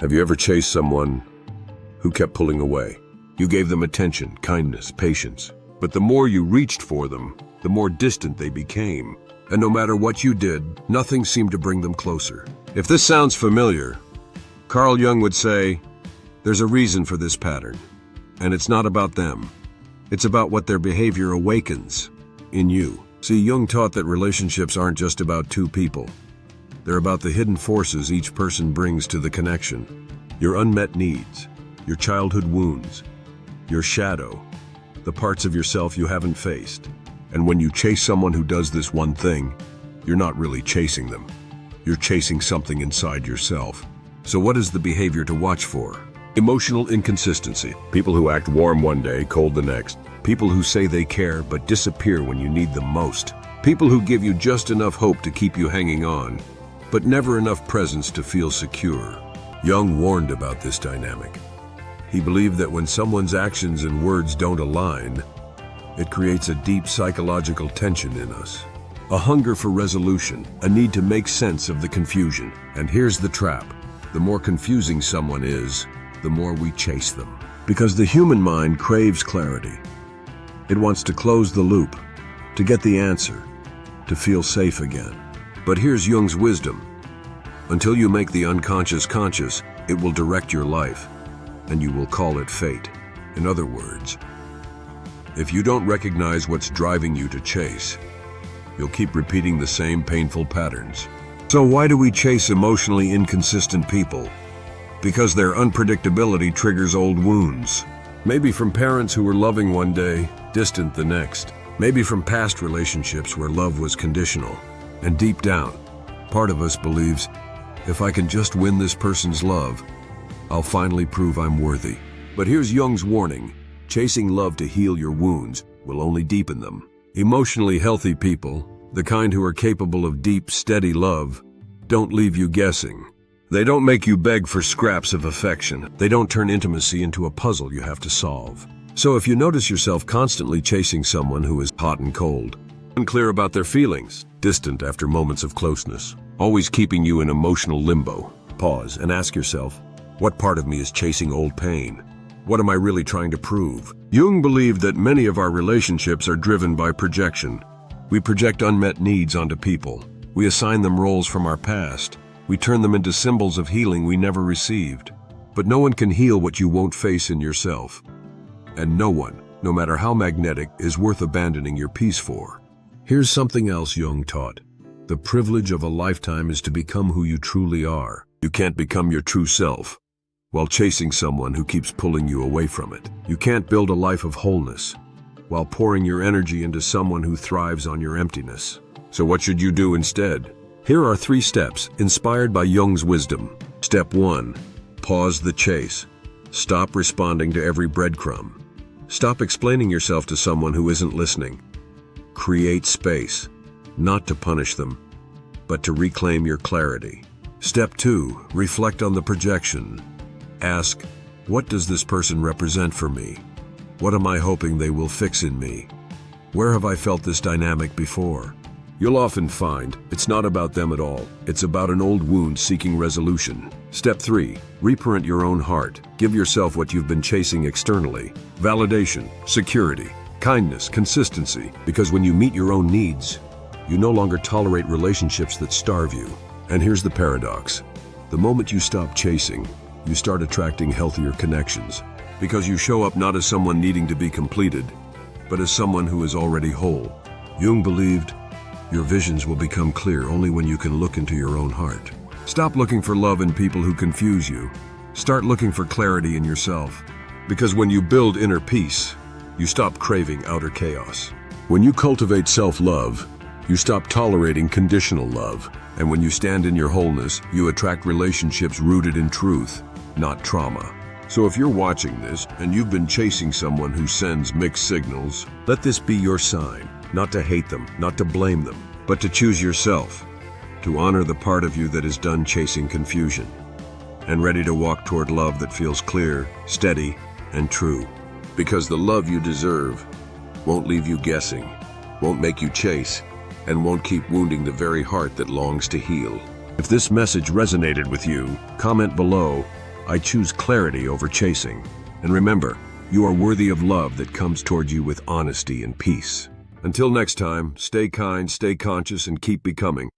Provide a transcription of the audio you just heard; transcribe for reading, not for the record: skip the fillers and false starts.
Have you ever chased someone who kept pulling away? You gave them attention, kindness, patience. But the more you reached for them, the more distant they became. And no matter what you did, nothing seemed to bring them closer. If this sounds familiar, Carl Jung would say, there's a reason for this pattern. And it's not about them. It's about what their behavior awakens in you. See, Jung taught that relationships aren't just about two people. They're about the hidden forces each person brings to the connection. Your unmet needs, your childhood wounds, your shadow, the parts of yourself you haven't faced. And when you chase someone who does this one thing, you're not really chasing them. You're chasing something inside yourself. So what is the behavior to watch for? Emotional inconsistency. People who act warm one day, cold the next. People who say they care but disappear when you need them most. People who give you just enough hope to keep you hanging on, but never enough presence to feel secure. Jung warned about this dynamic. He believed that when someone's actions and words don't align, it creates a deep psychological tension in us. A hunger for resolution, a need to make sense of the confusion. And here's the trap. The more confusing someone is, the more we chase them. Because the human mind craves clarity. It wants to close the loop, to get the answer, to feel safe again. But here's Jung's wisdom. Until you make the unconscious conscious, it will direct your life, and you will call it fate. In other words, if you don't recognize what's driving you to chase, you'll keep repeating the same painful patterns. So why do we chase emotionally inconsistent people? Because their unpredictability triggers old wounds. Maybe from parents who were loving one day, distant the next. Maybe from past relationships where love was conditional. And deep down, part of us believes, if I can just win this person's love, I'll finally prove I'm worthy. But here's Jung's warning. Chasing love to heal your wounds will only deepen them. Emotionally healthy people, the kind who are capable of deep, steady love, don't leave you guessing. They don't make you beg for scraps of affection. They don't turn intimacy into a puzzle you have to solve. So if you notice yourself constantly chasing someone who is hot and cold, unclear about their feelings, distant after moments of closeness, always keeping you in emotional limbo, pause and ask yourself, what part of me is chasing old pain? What am I really trying to prove? Jung believed that many of our relationships are driven by projection. We project unmet needs onto people. We assign them roles from our past. We turn them into symbols of healing we never received. But no one can heal what you won't face in yourself. And no one, no matter how magnetic, is worth abandoning your peace for. Here's something else Jung taught. The privilege of a lifetime is to become who you truly are. You can't become your true self while chasing someone who keeps pulling you away from it. You can't build a life of wholeness while pouring your energy into someone who thrives on your emptiness. So what should you do instead? Here are 3 steps inspired by Jung's wisdom. Step 1. Pause the chase. Stop responding to every breadcrumb. Stop explaining yourself to someone who isn't listening. Create space, not to punish them, but to reclaim your clarity. Step 2. Reflect on the projection. Ask, what does this person represent for me? What am I hoping they will fix in me? Where have I felt this dynamic before? You'll often find it's not about them at all. It's about an old wound seeking resolution. Step 3. Reparent your own heart. Give yourself what you've been chasing externally. Validation, security, kindness, consistency. Because when you meet your own needs, you no longer tolerate relationships that starve you. And here's the paradox. The moment you stop chasing, you start attracting healthier connections. Because you show up not as someone needing to be completed, but as someone who is already whole. Jung believed, your visions will become clear only when you can look into your own heart. Stop looking for love in people who confuse you. Start looking for clarity in yourself. Because when you build inner peace, you stop craving outer chaos. When you cultivate self-love, you stop tolerating conditional love. And when you stand in your wholeness, you attract relationships rooted in truth, not trauma. So if you're watching this and you've been chasing someone who sends mixed signals, let this be your sign. Not to hate them, not to blame them, but to choose yourself, to honor the part of you that is done chasing confusion, and ready to walk toward love that feels clear, steady, and true. Because the love you deserve won't leave you guessing, won't make you chase, and won't keep wounding the very heart that longs to heal. If this message resonated with you, comment below I choose clarity over chasing. And remember, you are worthy of love that comes toward you with honesty and peace. Until next time, stay kind, stay conscious, and keep becoming.